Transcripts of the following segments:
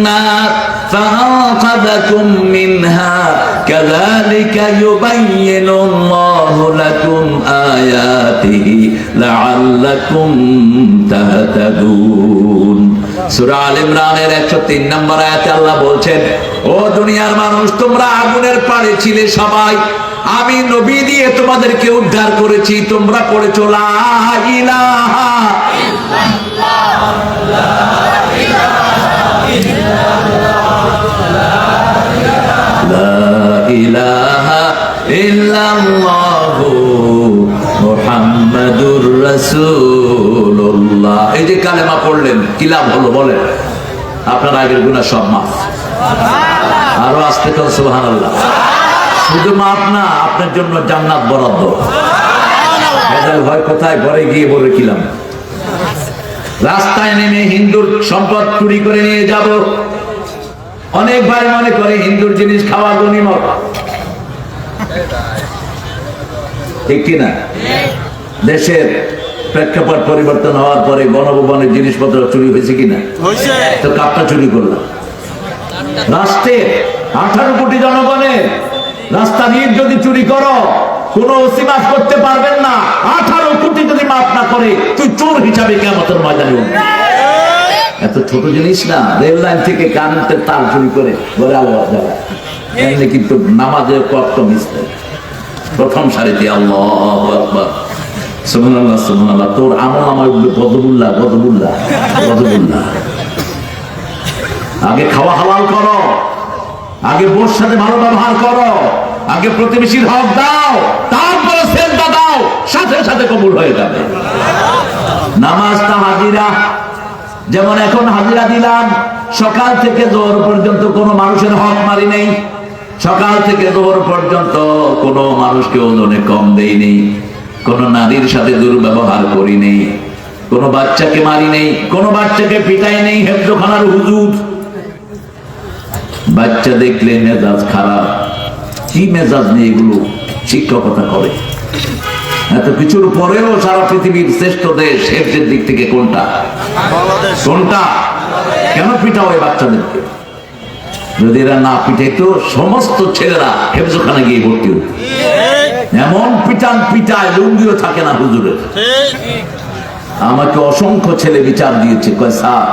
النار فأنقذكم منها كذلك يبين الله لكم آياته لعلكم تهتدون সূরা আল ইমরানের 103 নম্বর আয়াতে আল্লাহ বলছেন, ও দুনিয়ার মানুষ, তোমরা আগুনের পাড়ে ছিলে সবাই, আমি নবী দিয়ে তোমাদেরকে উদ্ধার করেছি। তোমরা পড়েছো লা ইলাহা ইল্লাল্লাহু মুহাম্মাদুর রাসূলুল্লাহ। এই যে কালেমা পড়লেন, কি লাভ হলো বলেন? আপনার আগের গুনাহ সব মাফ। আরো আস্তে করে সুবহানাল্লাহ। শুধু মাফ না, আপনার জন্য জান্নাত বরাদ্দ। ভেজাল ভয় কোথায়? ঘরে গিয়ে বলে কিলাম রাস্তায় নেমে হিন্দুর সম্পদ চুরি করে নিয়ে যাব। অনেক ভাই মনে করে হিন্দুর জিনিস খাওয়া গনিমত, ঠিক কিনা? দেশের প্রেক্ষাপট পরিবর্তন হওয়ার পরে গণভবনের জিনিসপত্র চুরি হয়েছে কিনা? তো কাপটা চুরি করলাম। রাষ্ট্রের 18 কোটি জনগণের রাস্তা দিয়ে যদি চুরি করো, কোন ওসি মাফ করতে পারবেন না। 18 কোটি যদি মাফ না করে, তুই চোর হিসাবে কিয়ামতের ময়দানে উঠবি। এত ছোট জিনিস না। রেল লাইন থেকে কারেন্টের তার চুরি করে বলে আল্লাহ যারা, এমনি কিন্তু নামাজের কষ্ট মিশতে প্রথম সারিতে আল্লাহু আকবার সুবহানাল্লাহ সুবহানাল্লাহ। তোর আমল আমার গজবুল্লাহ গজবুল্লাহ গজবুল্লাহ। আগে খাওয়া হালাল করো, আগে বোর সাথে ভালো ব্যবহার করো, আগে প্রতিবেশীর হক দাও, তারপরে সেজদা দাও, সাথে সাথে কবুল হয়ে যাবে। নামাজটা হাজিরা, যেমন এখন হাজিরা দিলাম, সকাল থেকে জোহর পর্যন্ত কোনো মানুষের হক মারি নেই। সকাল থেকে জোহর পর্যন্ত কোনো মানুষকে ওজনে কম দেই নেই, কোনো নারীর সাথে দুর্ব্যবহার করি নেই, কোনো বাচ্চাকে মারি নেই, কোনো বাচ্চাকে পিটাই নেই। হেফজখানার হুজুর বাচ্চা দেখলে মেজাজ খারাপ, কি মেজাজ নেই এগুলো শিক্ষকতা করে। এত কিছুর পরেও সারা পৃথিবীর শ্রেষ্ঠ দেশ হেফজের দিক থেকে কোনটা? কোনটা? কেন পিটাও এই বাচ্চাদেরকে? যদি এরা না পিটাইতো, সমস্ত ছেলেরা হেফজখানা গিয়ে ভর্তি হতো। এমন পিটান পিটায়, লুঙ্গিও থাকে না হুজুরের। আমাকে অসংখ্য ছেলে বিচার দিয়েছে, কয় স্যার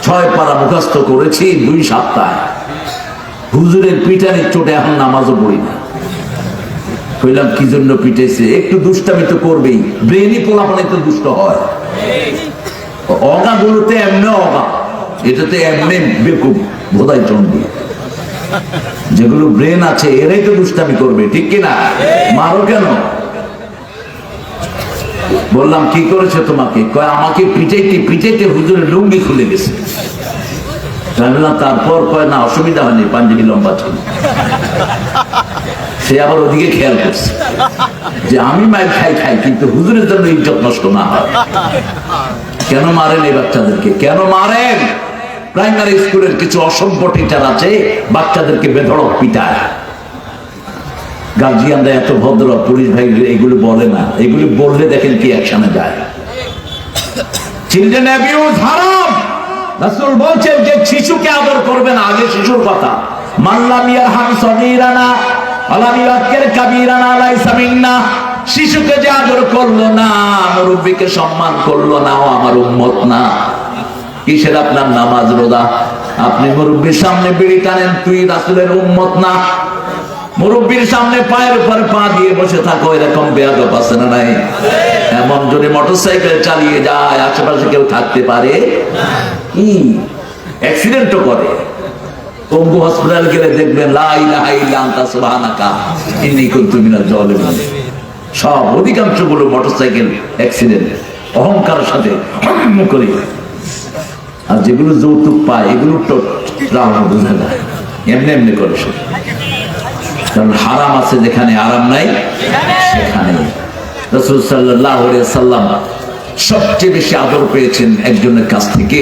6 পারা মুখস্থ করেছি 2 সপ্তাহে, হুজুরের পিটানের চোটে এখন নামাজও পড়ি না। কইলাম কি জন্য পিটেছে? একটু দুষ্টামি তো করবেই, ব্রেনই পোলাপানে তো দুষ্ট হয়। অগা গুলোতে এমনি অগা, এটাতে এমনি বেকুব বোধাই চন্ডী। যেগুলো ব্রেন আছে এরাই তো দুষ্টামি করবে, ঠিক কিনা? মারো কেন? বললাম কি করেছে তোমাকে? কয় আমাকে পিটাইতে পিটাইতে হুজুরের লুঙ্গি খুলে গেছে। তারপর কয় না অসুবিধা হয়নি, পাঞ্জাবি লম্বা ছিল। সে আবার ওদিকে খেয়াল করছে যে আমি মায়ের খাই খাই, কিন্তু হুজুরের জন্য ইজ্জত নষ্ট না হয়। কেন মারেন এই বাচ্চাদেরকে? কেন মারেন? প্রাইমারি স্কুলের কিছু অসভ্য টিচার আছে, বাচ্চাদেরকে বেধড়ক পিটায়। গার্জিয়ানরা এত ভদ্র, পুলিশ ভাই এগুলো বলে না। এগুলি বললে দেখেন কি অ্যাকশনে যায়। চিলড্রেন অ্যাবিউজ হারাম। রাসূল বলছেন যে শিশুকে আদর করবেন, আগে শিশুর কথা। মাল্লাম ইয়ারহাম সগীরানা আলাম ইয়াকির কাবীরানা লাইসা মিন্না। শিশুকে যে আদর করলো না, মুরব্বিকে সম্মান করলো না, ও আমার উম্মত না। কিসের আপনার নামাজ রোজা? আপনি মুরব্বির সামনে বিড়ি টানেন, তুই রাসূলের উম্মত না। মুরব্বির সামনে পায়ের উপরে পা দিয়ে বসে থাকো, এরকম বেয়াদব আছে না নাই? এমন যদি মোটরসাইকেল চালিয়ে যায়, আশেপাশে কেউ থাকতে পারে? অ্যাক্সিডেন্টও করে। পঙ্গু হসপিটাল গেলে দেখবেন লা ইলাহা ইল্লা আনতা সুবহানাকা ইন্নী কুনতু মিনাজ জালিমিন। সব অধিকাংশ গুলো মোটরসাইকেল অ্যাক্সিডেন্ট, অহংকারের সাথে হম করে। আর যেগুলো যৌতুক পায় এগুলো তো রাম বোঝা যায়, এমনি এমনি করে সব। কারণ হারাম আছে যেখানে, আরাম নাই সেখানে। রাসূল সাল্লাল্লাহু আলাইহি সাল্লাম সবচেয়ে বেশি আদর পেয়েছেন একজনের কাছ থেকে,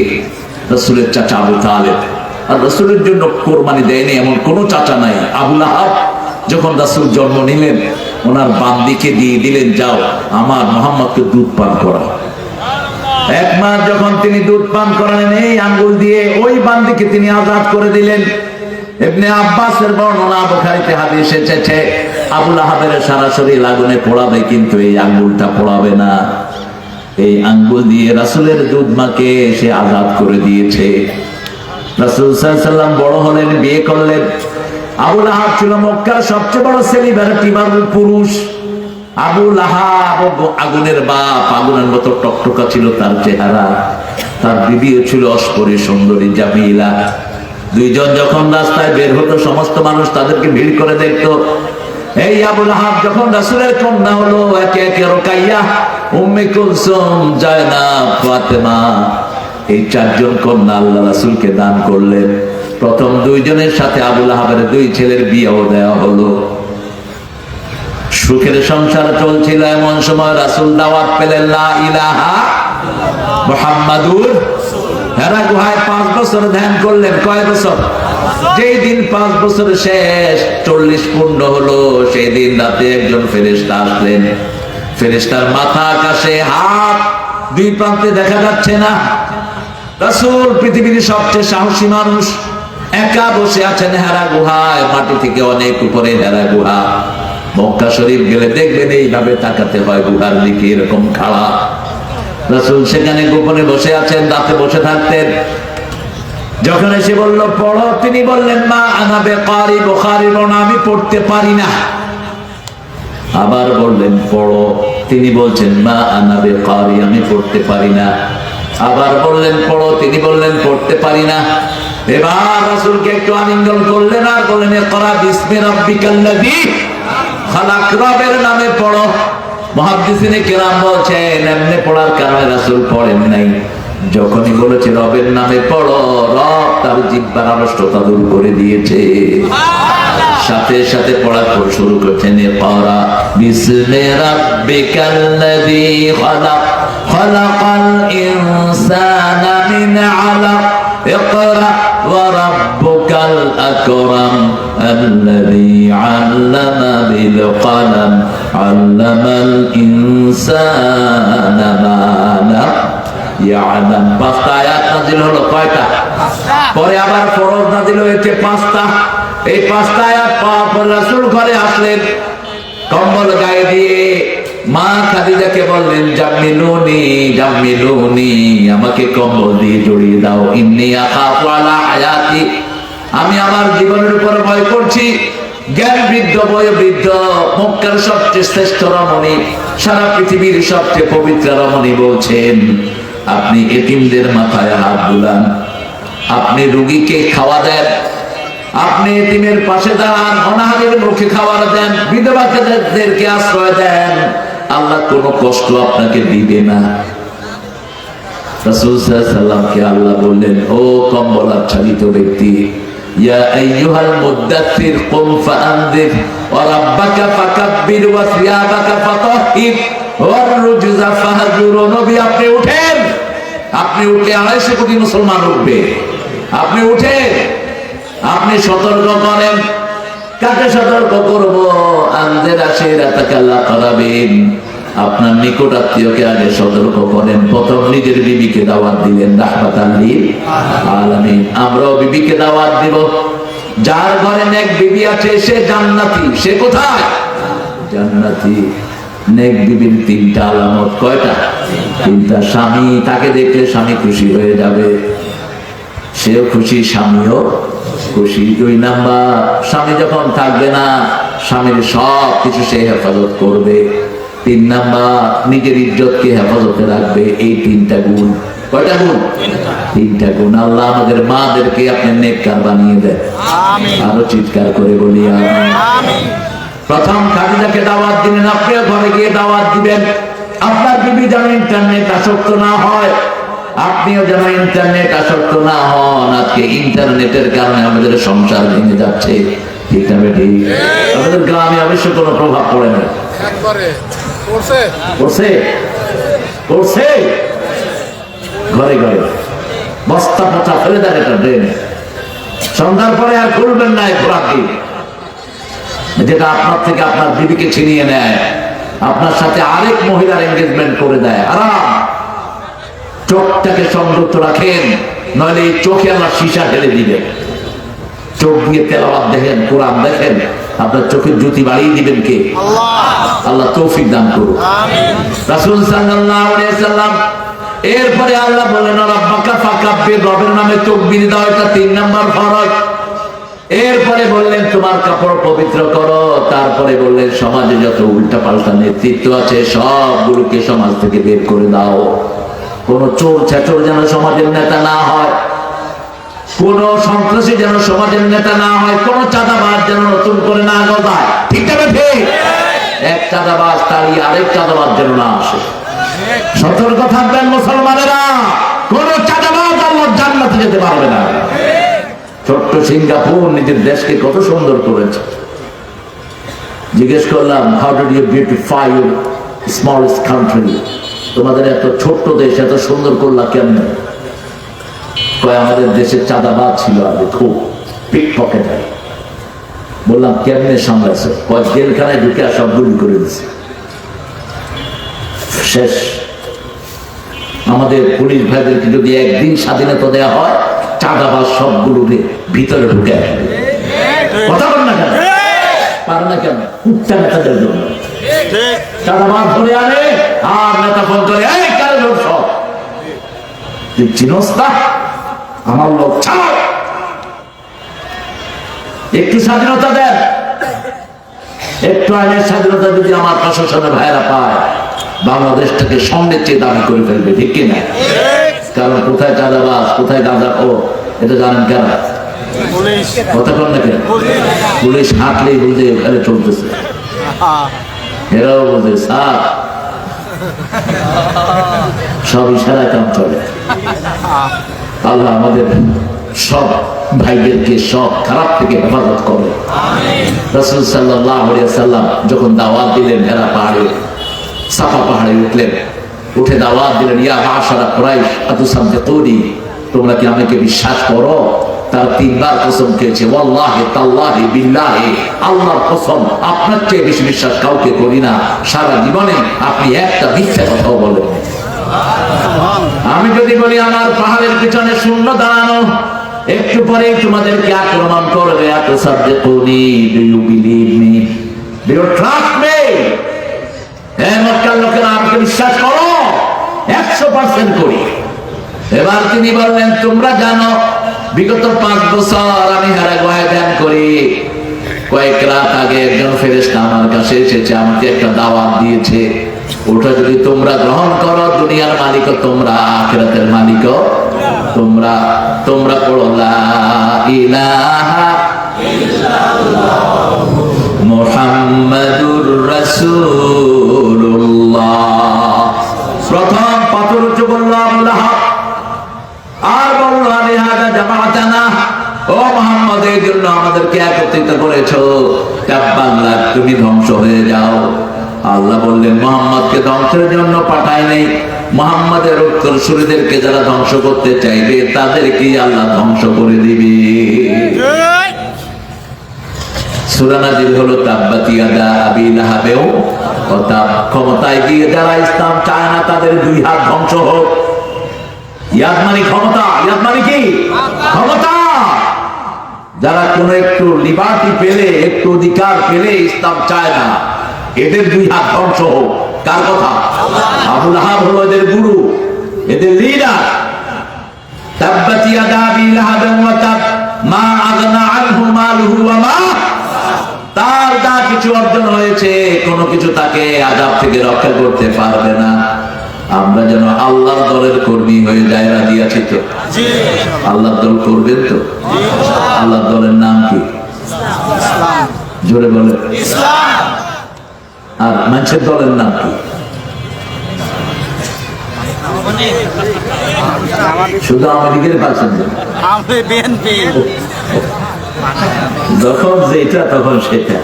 রাসূলের চাচা আবু তালেব। আর রাসূলের জন্য কোরবানি দেয়নি এমন কোনো চাচা নাই। আবু লাহাব যখন রাসূল জন্ম নিলেন, ওনার বান্দিকে দিয়ে দিলেন, যাও আমার মুহাম্মদকে দুধ পান করা। 1 মাস যখন তিনি দুধ পান করালেন, এই আঙ্গুল দিয়ে ওই বান্দিকে তিনি আজাদ করে দিলেন। ইবনে আব্বাসের বর্ণনা, বুখারীতে হাদিস এসেছে, আবু লাহাবের সারা শরীর আগুনে পোড়াবে, কিন্তু এই আঙ্গুলটা পোড়াবে না। এই আঙ্গুল দিয়ে রাসূলের দুধ মাকে সে আজাদ করে দিয়েছে। রাসূল সাল্লাল্লাহু আলাইহি ওয়াসাল্লাম বড় হলেন, বিয়ে করলেন। আবু লাহাব ছিল মক্কার সবচেয়ে বড় সেলিব্রিটি পুরুষ। আবু লাহাব আগুনের বাপ, আগুনের মতো টকটকা ছিল তার চেহারা। তার বিবিও ছিল অস্পরি সুন্দরী জামিলা। দুইজন যখন রাস্তায় বের হতো, সমস্ত মানুষ তাদেরকে ভিড় করে দেখতো। এই আবু লাহাব যখন রাসূলের কন্যা হলো, একে একে রুকাইয়া, উম্মে কুলসুম, জায়নাব, ফাতেমা, এই 4 জন কন্যা আল্লাহ রাসূলকে দান করলেন। প্রথম 2 জনের সাথে আবু লাহাবের 2 ছেলের বিয়েও দেওয়া হলো। সুখের সংসার চলছিল। এমন সময় রাসূল দাওয়াত পেলেন, লা ইলাহা মুহাম্মাদুর। হেরা গুহায় 5 বছর ধ্যান করলেন। কয় বছর? যেই দিন 5 বছর শেষ, 40 পূর্ণ হলো, সেই দিন রাতে একজন ফেরেশতা আসলেন। ফেরেশতার মাথা আকাশে, হাত 2 প্রান্তে দেখা যাচ্ছে না। রাসূল পৃথিবীর সবচেয়ে সাহসী মানুষ, একা বসে আছেন হেরা গুহায়, মাটি থেকে অনেক উপরে হেরা গুহা। মক্কা শরীফ গেলে দেখবেন এইভাবে তাকাতে হয় গুহার দিকে, এরকম খাড়া। রাসূল সেখানে গোপনে বসে আছেন, রাতে বসে থাকতেন। যখন এসে বলল পড়ো, তিনি বললেন, মা আনা বিকারি, বুখারী বর্ণনা, আমি পড়তে পারি না। আবার বললেন পড়ো, তিনি বলছেন, মা আনা বিকারি, আমি পড়তে পারি না। আবার বললেন পড়ো, তিনি বললেন পড়তে পারি না। এবার রাসূলকে একটু আলিঙ্গন করলেন আর বললেন, ইকরা বিসমি রাব্বিকাল্লাযী খালাক, রবের নামে পড়ো। মুহাদ্দিসিনে কেরাম বলছেন, এমনি পড়ার কারণে রাসূল পড়েন নাই। যখনই বলেছে রবের নামে পড়ো, রব তার জিহ্বার অলসতা দূর করে দিয়েছে। সাথে সাথে পড়া শুরু করছেন, ইকরা বিসমি রাব্বিকাল্লাযী খালাক, খালাকাল ইনসানা মিন আলাক, ইকরা ওয়া রাব্বুকাল আকরাম الذي علم بالقلم علم الإنسان ما لم يعلم। 5টা আয়াত নাযিল হলো। কয়টা? পরে আবার ফরজ নাযিল হয়েছে 5টা। এই 5টা আয়াত পাওয়ার পর রাসূল ঘরে আসলেন, কম্বল গায়ে দিয়ে মা খাদিজাকে বললেন, জাম্মিলুনি জাম্মিলুনি, আমাকে কম্বল দিয়ে জড়িয়ে দাও। ইন্নী আখাফু আলা হায়াতি, আমি আমার জীবনের উপর ভয় করছি। জ্ঞান বৃদ্ধ, বয়োবৃদ্ধ, মক্কার সবচেয়ে শ্রেষ্ঠ রমণী, সারা পৃথিবীর সবচেয়ে পবিত্র রমণী বলছেন, আপনি এতিমদের মাথায় হাত বুলান, আপনি রোগীকে খাওয়া দেন, আপনি এতিমের পাশে দাঁড়ান, অনাহারের মুখে খাবার দেন, বিধবাদেরকে আশ্রয় দেন, আল্লাহ কোনো কষ্ট আপনাকে দিবে না। রাসূল সাল্লাল্লাহু আলাইহি ওয়াসাল্লামকে আল্লাহ বললেন, ও কম্বল আচ্ছাদিত ব্যক্তি, ইয়া আইয়ুহাল মুদ্দাথির কুম ফাআনদির ওয়া রাব্বাকা ফাকাব্বির ওয়া সিয়াবাকা ফাতাহহির ওয়ার রুজজা ফাহজুর। নবী আপনি উঠেন, আপনি উঠে 250 কোটি মুসলমান উঠবে, আপনি উঠেন, আপনি সতর্ক করেন। কাকে সতর্ক করব? আনজির আশিরাতাকা আল-আকরাবিন, আপনার নিকট আত্মীয়কে আগে সতর্ক করেন। প্রথম নিজের বিবিকে দাওয়াত দিলেন, রাহমাতাল লিল আলামিন। আমরাও বিবিকে দাওয়াত দিব। যার ঘরে নেক বিবি আছে সে জান্নাতি। সে কোথায়? জান্নাতি। নেক বিবির 3টা আলামত। কয়টা? 3টা। স্বামী, তাকে দেখলে স্বামী খুশি হয়ে যাবে, সেও খুশি, স্বামীও খুশি। 2 নাম্বার, স্বামী যখন থাকবে না, স্বামীর সব কিছু সে হেফাজত করবে। 3 নাম্বার, নিজের ইজ্জতকে হেফাজতে রাখবে। এই 3টা গুণ। কয়টা গুণ? 3টা গুণ। আল্লাহ আমাদের মাদেরকে আপনি নেককার বানিয়ে দেন। আরো চিৎকার করে বলি আমিন। প্রথম খাদিজাকে দাওয়াত দিলেন, আপনিও ঘরে গিয়ে দাওয়াত দিবেন। আপনার বিবি যেন ইন্টারনেট আসক্ত না হয়, আপনিও যেন ইন্টারনেট আসক্ত না হন। আজকে ইন্টারনেটের কারণে আমাদের সংসার ভেঙে যাচ্ছে। ঠিক না বেটি? আমাদের গ্রামে অবশ্য কোনো প্রভাব পড়ে না, ঘরে ঘরে বস্তা পচা ফেলে দেন এটা ড্রেনে। সন্ধ্যার পরে আর খুলবেন না খোরাকি, যেটা আপনার থেকে আপনার বিবিকে ছিনিয়ে নেয়, আপনার সাথে আরেক মহিলার এঙ্গেজমেন্ট করে দেয়। আরাম চোখটাকে সংযুক্ত রাখেন, নইলে এই চোখে আল্লাহ সীসা ঢেলে দিবেন। চোখ দিয়ে তেলাওয়াত দেখেন, কোরআন দেখেন, আপনার চোখের জ্যোতি বাড়িয়ে দিবেন কে? আল্লাহ তৌফিক দান করুন। রাসূল সাল্লাল্লাহু আলাইহি সাল্লাম এরপরে আল্লাহ বলেন রাব্বাকা ফাকাব্বির, রবের নামে তাকবীর দাও, এটা 3 নাম্বার ফরজ। এরপরে বললেন তোমার কাপড় পবিত্র করো। তারপরে বললেন সমাজে যত উল্টা পাল্টা নেতৃত্ব আছে সবগুলোকে সমাজ থেকে বের করে দাও। কোন চোর ছেচর যেন সমাজের নেতা না হয়, কোন সন্ত্রাসী যেন সমাজের নেতা না হয়, কোন চাঁদাবাজ যেন নতুন করে না গজায়। ঠিক আছে, ঠিক? এক চাঁদাবাজ তাড়িয়ে আরেক চাঁদাবাজ যেন না আসে। সতর্ক থাকবেন মুসলমানেরা, কোন চাঁদাবাজ আল্লাহর জান্নাতে যেতে পারবে না। ছোট্ট সিঙ্গাপুর নিজের দেশকে কত সুন্দর করেছে। জিজ্ঞেস করলাম, how did you beautify your smallest country? তোমাদের এত ছোট্ট দেশ এত সুন্দর করলা কেমনে? কয় আমাদের দেশে চাঁদাবাজ ছিল আগে, খুব পিক পকেটার। বললাম কেমনে সামলাইছে? কয় জেলখানায় ঢুকে সব গুলি করে দিচ্ছে। শেষ। আমাদের পুলিশ ভাইদেরকে যদি একদিন স্বাধীনতা দেওয়া হয়, চাঁদাবাজ সবগুলোকে ভিতরে ঢুকে আসবে। কথা বল না কেন? পারে না কেন? কুত্তা নেতাদের জন্য চাঁদাবাজ ধরে আনে, আর নেতা ফোন করে এই কারে ধরছ? তুই চিনস না আমার লোক, ছাড়। একটু স্বাধীনতা দেন, একটু আইনের স্বাধীনতা যদি আমার প্রশাসনের ভাইরা পায়, বাংলাদেশটাকে সামনের চেয়ে দাবি করে ফেলবে। ঠিক কিনা? কারণ কোথায় চাঁদাবাজ কোথায় গাঁজাখোর এটা জানেন কেন? কথা কন না কেন? পুলিশ হাঁটলেই বুঝে এখানে চলতেছে, এরাও বুঝে স্যার সব ইশারায় কাম চলে। আল্লাহ আমাদের সব ভাইদেরকে সব খারাপ থেকে হেফাজত করে। রাসূল সাল্লাল্লাহু আলাইহি ওয়াসাল্লাম যখন দাওয়াত দিলেন হেরা পাহাড়ে, সাফা পাহাড়ে উঠলেন, উঠে দাওয়াত দিলেন, ইয়া মাশারা কুরাইশ আতুসাদ্দিকুনি, তোমরা কি আমাকে বিশ্বাস করো? তার 3 বার কসম খেয়েছে, ওয়াল্লাহি তাল্লাহি বিল্লাহি, আল্লাহর কসম আপনার চেয়ে বেশি বিশ্বাস কাউকে করি না। সারা জীবনে আপনি একটা মিথ্যা কথাও বলেন। আমি যদি বলি আমার পাহাড়ের পিছনে শূন্য দাঁড়ানো, একটু পরেই তোমাদেরকে আক্রমণ করবে। আতুসাদ্দিকুনি, do you believe me? Do you trust me? হে মক্কার লোকেরা, আমাকে বিশ্বাস করো? 100% করি। এবার তিনি বললেন, তোমরা জানো বিগত 5 বছর আমি হেরা গুহায় ধ্যান করি। কয়েক রাত আগে একজন ফেরেশতা আমার কাছে এসেছে, আমাকে একটা দাওয়াত দিয়েছে। ওটা যদি তোমরা গ্রহণ করো, দুনিয়ার মালিকও তোমরা, আখিরাতের মালিকও তোমরা। তোমরা পড়ো লা ইলাহা ইল্লাল্লাহ মুহাম্মাদুর রাসূলুল্লাহ। প্রথম পাথর উঁচু করলো আবু লাহাব, আর বলল আলিহাদা জামাআতানা, ও মুহাম্মদ এই জন্য আমাদেরকে একত্রিত করেছো, তাব্বান লাক, তুমি ধ্বংস হয়ে যাও। আল্লাহ বললেন মুহাম্মদকে ধ্বংসের জন্য পাঠাই নাই, মুহাম্মদের উত্তরসূরিদেরকে যারা ধ্বংস করতে চাইবে তাদেরকে আল্লাহ ধ্বংস করে দিবে। সূরা নাযিল হলো তাব্বাত ইয়াদা আবি লাহাবেও ওয়া তাব। ক্ষমতায় গিয়ে যারা ইসলাম চায় না তাদের 2 হাত ধ্বংস হোক। ইয়াদ মানে ক্ষমতা, ইয়াদ মানে কি? ক্ষমতা। যারা কোন একটু লিবার্টি পেলে, একটু অধিকার পেলে ইসলাম চায় না, এদের 2 হাত ধ্বংস হোক। কার কথা? আবু লাহাব হলো এদের গুরু, এদের লিডার। তাব্বাত ইয়াদা আবি লাহাব ওয়া তাব মা আগনা আনহু মালুহু ওয়া মা, তার যা কিছু অর্জন হয়েছে কোনো কিছু তাকে আযাব থেকে রক্ষা করতে পারবে না। আমরা যেন আল্লাহর দলের কর্মী হয়ে যাই। রাজি আছি তো? আল্লাহর দল করবেন তো? আল্লাহর দলের নাম কি? জোরে বলে। আর মানুষের দলের নাম কি? শুধু আমেরিকার পাচ্ছেন, যখন যেটা তখন সেটা।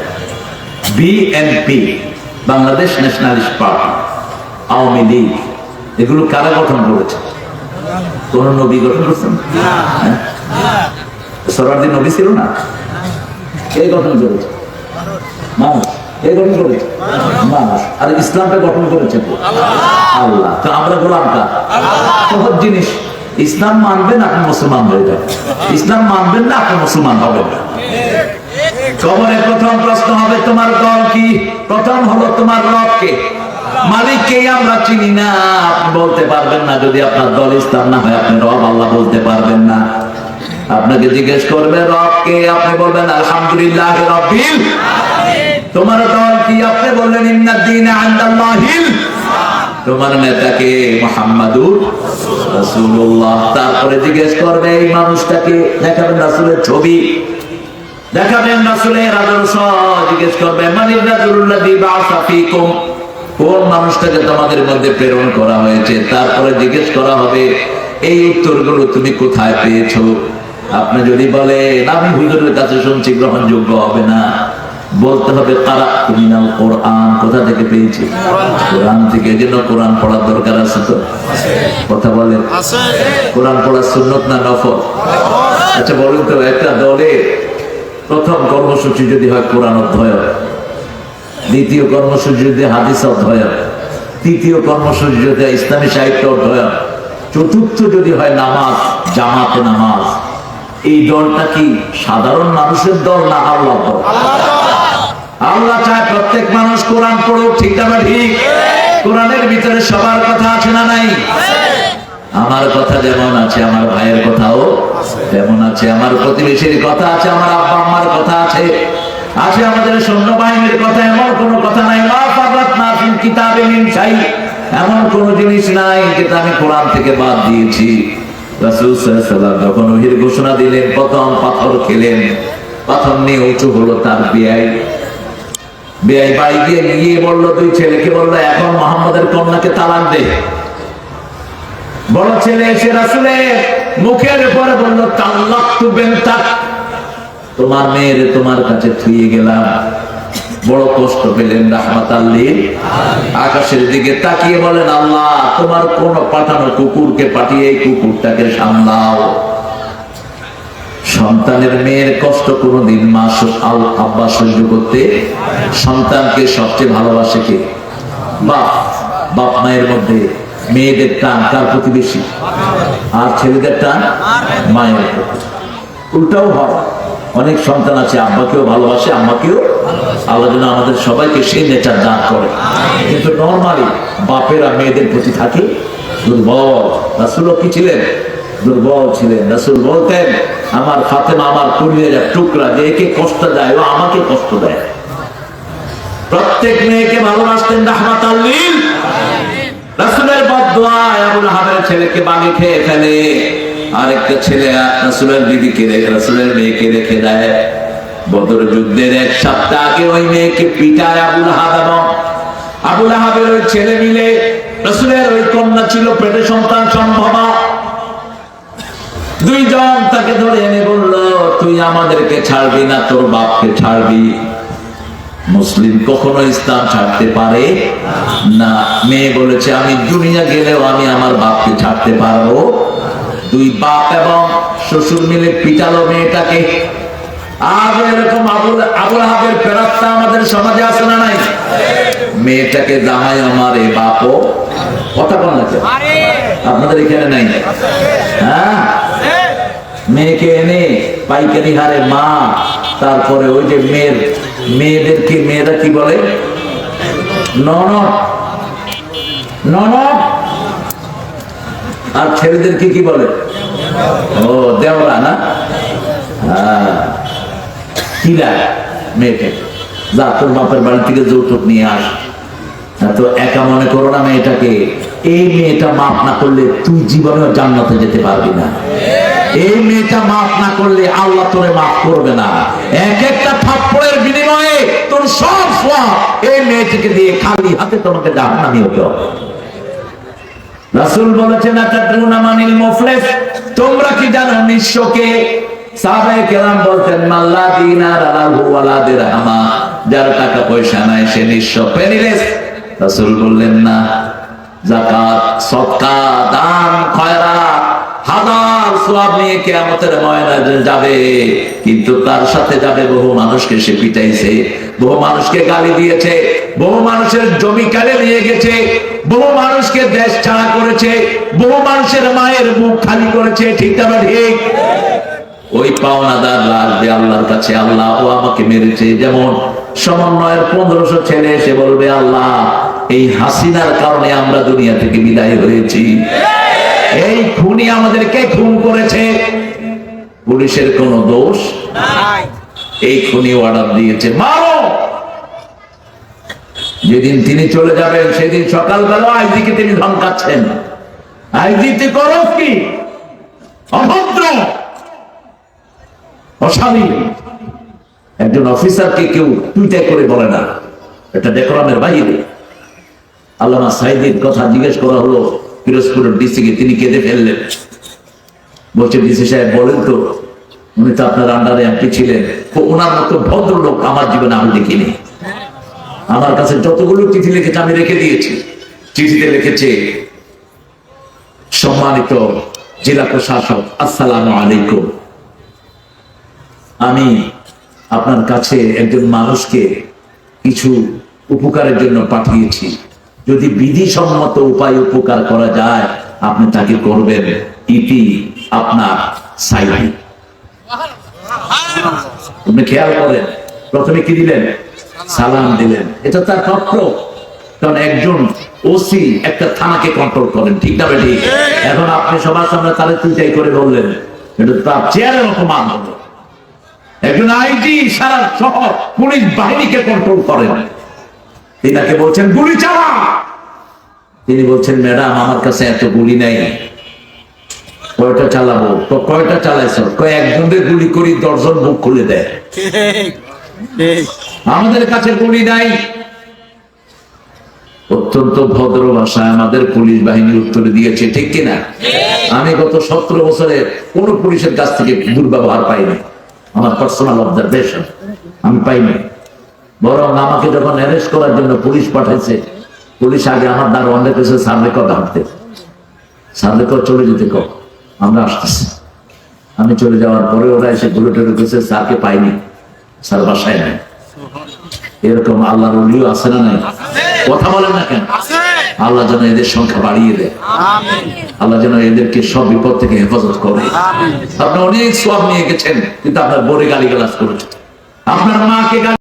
BNP, Bangladesh nationalist party, Awami League, এগুলো কারা গঠন করেছে? কোন নবী গঠন করছেন? সোহরাওয়ার্দী নবী ছিল না? কে গঠন করেছে? মানুষ। কে গঠন করেছে? মানুষ। আর ইসলামটা গঠন করেছে আল্লাহ। তো আমরা গোলাম কার? সহজ জিনিস, ইসলাম মানবেন আপনি মুসলমান হয়ে যাবেন, ইসলাম মানবেন না আপনি মুসলমান হবেন না। কবরে প্রথম প্রশ্ন হবে তোমার দল কি? প্রথম হলো তোমার রবকে, মালিককে আমরা চিনি না, আপনি বলতে পারবেন না। যদি আপনার দল ইসলাম না হয় আপনি রব আল্লাহ বলতে পারবেন না। আপনাকে জিজ্ঞেস করবে রবকে, আপনি বলবেন আলহামদুলিল্লাহ রাব্বিল। তোমার দল কি? আপনি বললেন ইন্নাদ দীনা ইনদাল্লাহিল। তোমার নেতাকে মুহাম্মাদুর রাসূলুল্লাহ। তারপরে জিজ্ঞেস করবে এই মানুষটাকে, দেখাবেন রাসূলের ছবি, দেখাবেন রাসূলের আদর্শ, জিজ্ঞেস করবে মানির রাসূলুল্লাযী বা'আসা ফীকুম, কোন মানুষটাকে তোমাদের মধ্যে প্রেরণ করা হয়েছে। তারপরে জিজ্ঞেস করা হবে এই উত্তরগুলো তুমি কোথায় পেয়েছো। আপনি যদি বলেন আমি হুজুরের কাছে শুনছি, গ্রহণযোগ্য হবে না। বলতে হবে কারাতু মিনাল কোরআন, কোথা থেকে পেয়েছি? কোরআন থেকে। এজন্য কোরআন পড়ার দরকার আছে তো? কথা বলেন, কোরআন পড়া সুন্নত না নফল? আচ্ছা বলুন তো, একটা দলে প্রথম কর্মসূচি যদি হয় কোরআন অধ্যয়ন, দ্বিতীয় কর্মসূচি যদি হাদিস অধ্যয়ন, তৃতীয় কর্মসূচি যদি ইসলামী সাহিত্য অধ্যয়ন, চতুর্থ যদি হয় নামাজ, জামাতে নামাজ, এই দলটা কি সাধারণ মানুষের দল না আল্লাহর দল? আল্লাহ চায় প্রত্যেক মানুষ কোরআন পড়ুক, ঠিক না ঠিক? কোরআনের ভিতরে সবার কথা আছে না নাই? আমার কথা যেমন আছে আমার ভাইয়ের কথাও তেমন আছে, আমার প্রতিবেশীর কথা আছে, আমার আব্বা আম্মার কথা আছে, আছে আমাদের সৈন্যবাহিনীর কথা। এমন কোন কথা নাই মা ফারাতনা ফিল কিতাবি মিন শাই, এমন কোন জিনিস নাই যেটা আমি কোরআন থেকে বাদ দিয়েছি। রাসূল সাল্লাল্লাহু আলাইহি ওয়াসাল্লাম যখন ওহীর ঘোষণা দিলেন, প্রথম পাথর খেলেন, পাথর নিয়ে উঁচু হলো তার বেয়াই বাড়ি গিয়ে বলল, দুই ছেলেকে বলল এখন মুহাম্মদের কন্যাকে তালাক দে। বড় ছেলে এসে রাসূলের মুখের উপরে বলল তাল্লাকতু বিনতাক, তোমার মেয়ের তোমার কাছে থুয়ে গেলাম। বড় কষ্ট পেলেন রাহমাতাল লিল। আকাশের দিকে তাকিয়ে বলেন আল্লাহ তোমার কোন পাঠানো কুকুরকে পাঠিয়ে এই কুকুরটাকে সামলাও। সন্তানের মেয়ের কষ্ট কোনদিন মা আব্বা সহ্য করতে, সন্তানকে সবচেয়ে ভালোবাসে কে? বাপ। বাপ মায়ের মধ্যে মেয়েদের টান কার প্রতি বেশি? আর ছেলেদের টান মায়ের প্রতি। উল্টাও হয়, অনেক সন্তান আছে আব্বাকেও ভালোবাসে আম্মাকেও। আল্লাহ যেন আমাদের সবাইকে সেই নেচার দান করে। কিন্তু নরমালি বাপেরা মেয়েদের প্রতি থাকে দুর্বল। রাসূলও কি ছিলেন? দুর্বল ছিলেন। রাসূল বলতেন আমার ফাতেমা আমার কলিজার টুকরা, যে একে কষ্ট দেয় ও আমাকে কষ্ট দেয়। প্রত্যেক মেয়েকে ভালোবাসতেন রাহমাতাল লিল। রাসূলের বদদুয়ায় আবু লাহাবের ছেলেকে বাগে খেয়ে ফেলে, আরেকটা ছেলে রাসূলের বিবিকে রাসূলের মেয়েকে রেখে দেয়। বদর যুদ্ধের এক সপ্তাহ আগে ওই মেয়েকে পিটায় আবু লাহাব এবং আবু লাহাবের ওই ছেলে মিলে। রাসূলের ওই কন্যা ছিল পেটে সন্তান সম্ভবা। দুইজন তাকে ধরে এনে বলল তুই আমাদেরকে ছাড়বি না তোর বাপকে ছাড়বি। মুসলিম কখনো ইসলাম ছাড়তে পারে না। মেয়ে বলেছে আমি দুনিয়া গেলেও আমি আমার বাপকে ছাড়তে পারবো। দুই বাপ এবং শ্বশুর মিলে পিটালো মেয়েটাকে। আজ এরকম আবু লাহাবের ফেরাস্তা আমাদের সমাজে আছে না নাই? মেয়েটাকে জামাই আমারে বাপও কথা বল না, আপনাদের এখানে নাই? হ্যাঁ, মেয়েকে এনে পাইকারি হারে মা, তারপরে ওই যে মেয়েদেরকে মেয়েরা কি বলে ননদ, আর ছেলেদেরকে কি বলে? ও দেওরা না? কিরা মেয়েকে যা তোর বাপের বাড়ি থেকে যৌতুক নিয়ে আস। তো একা মনে করো না মেয়েটাকে। এই মেয়েটা মাফ না করলে তুই জীবনে জান্নাতে যেতে পারবি না। এই মেয়েটা মাফ না করলে আল্লাহ তোরে মাফ করবে না। এক একটা থাপ্পড়ের বিনিময়ে তোর সব সওয়াব এই মেয়েটিকে দিয়ে খালি হাতে তোমাকে জাহান্নামী হতে হবে। রাসূল বলেছেন আতাদরুনা মানিল মুফলিস, তোমরা কি জানো নিঃস্বকে? সাহাবায়ে কেরাম বলতেন মাল্লা দিনার লাহু ওয়ালা দিরহামা, যার টাকা পয়সা নাই সে নিঃস্ব, পেনিলেস। রাসূল বললেন না, যাকাত, সদকা, দান, খয়রাত, হাজার সওয়াব নিয়ে কিয়ামতের ময়দানে যাবে, কিন্তু তার সাথে যাবে বহু মানুষকে সে পিটাইছে, বহু মানুষকে গালি দিয়েছে, বহু মানুষের জমি কেড়ে নিয়ে গেছে, বহু মানুষকে দেশ ছাড়া করেছে, বহু মানুষের মায়ের মুখ খালি করেছে। ঠিক না ঠিক? ওই পাওনাদার আসবে আল্লাহর কাছে, আল্লাহ ও আমাকে মেরেছে। যেমন সমন্বয়ের 1500 ছেলে এসে বলবে, আল্লাহ এই হাসিনার কারণে আমরা দুনিয়া থেকে বিদায় হয়েছি, এই খুনি আমাদেরকে খুন করেছে, পুলিশের কোনো দোষ নাই, এই খুনি অর্ডার দিয়েছে মারো। যেদিন তিনি চলে যাবেন সেদিন সকালবেলা আইজিকে তিনি ধমকাচ্ছেন, আইজি তুই করো কি? অভদ্র, অশালীন। একজন অফিসারকে কেউ টুইটাই করে বলে না, এটা ডেকোরামের বাইরে। আল্লামা সাইদির কথা জিজ্ঞেস করা হলো পিরোজপুরের ডিসিকে, তিনি কেঁদে ফেললেন। বলছে, ডিসি সাহেব বলেন তো, উনি তো আপনার আন্ডারে এমপি ছিলেন, ওনার মতো ভদ্রলোক আমার জীবনে আমি দেখিনি। আমার কাছে যতগুলো চিঠি লিখেছে আমি রেখে দিয়েছি। চিঠিতে লিখেছে, সম্মানিত জেলা প্রশাসক, আসসালামু আলাইকুম, আমি আপনার কাছে একজন মানুষকে কিছু উপকারের জন্য পাঠিয়েছি, যদি বিধিসম্মত উপায়ে উপকার করা যায় আপনি তাকে করবেন। ইতি আপনার সাইদি। আপনি খেয়াল করেন, প্রথমে কি দিলেন? সালাম দিলেন। এটা তার প্রাপ্য, কারণ একজন ওসি একটা থানাকে কন্ট্রোল করেন। ঠিক না ঠিক? এখন আপনি সবার সামনে তারে তুইটাই করে বললেন, এটা তার চেয়ারের অপমান হলো। একজন আইজি সারা শহর পুলিশ বাহিনীকে কন্ট্রোল করেন, তিনাকে বলছেন গুলি চালা। তিনি বলছেন, ম্যাডাম আমার কাছে এত গুলি নাই, কয়টা চালাবো? তো কয়টা চালাইছ? একজনের গুলি করি 10 জন মুখ খুলে দেয়। আমাদের কাছে গুলি নাই। অত্যন্ত ভদ্র ভাষায় আমাদের পুলিশ বাহিনী উত্তরে দিয়েছে। ঠিক কিনা? আমি গত 17 বছরে কোন পুলিশের কাছ থেকে দুর্ব্যবহার পাইনি, আমার পার্সোনাল অবজারভেশন আমি পাইনি। বরং আমাকে যখন অ্যারেস্ট করার জন্য পুলিশ পাঠাইছে, পুলিশ আগে আমার দ্বারা অনেক কিছু সার্ভেকর হাঁটতে, সার্ভেকর চলে যেতে কর, আমরা আসতেছি। আমি চলে যাওয়ার পরে ওরা এসে ঘুরে টুরে গেছে, স্যারকে পাইনি, স্যার বাসায় নাই। এরকম আল্লাহর ওলিও আছে না নাই? কথা বলেন না কেন? আল্লাহ যেন এদের সংখ্যা বাড়িয়ে দেয়, আল্লাহ যেন এদেরকে সব বিপদ থেকে হেফাজত করে। আপনি অনেক সওয়াব নিয়ে গেছেন, কিন্তু আপনার বোরে গালিগালাজ করেছেন, আপনার মাকে গালি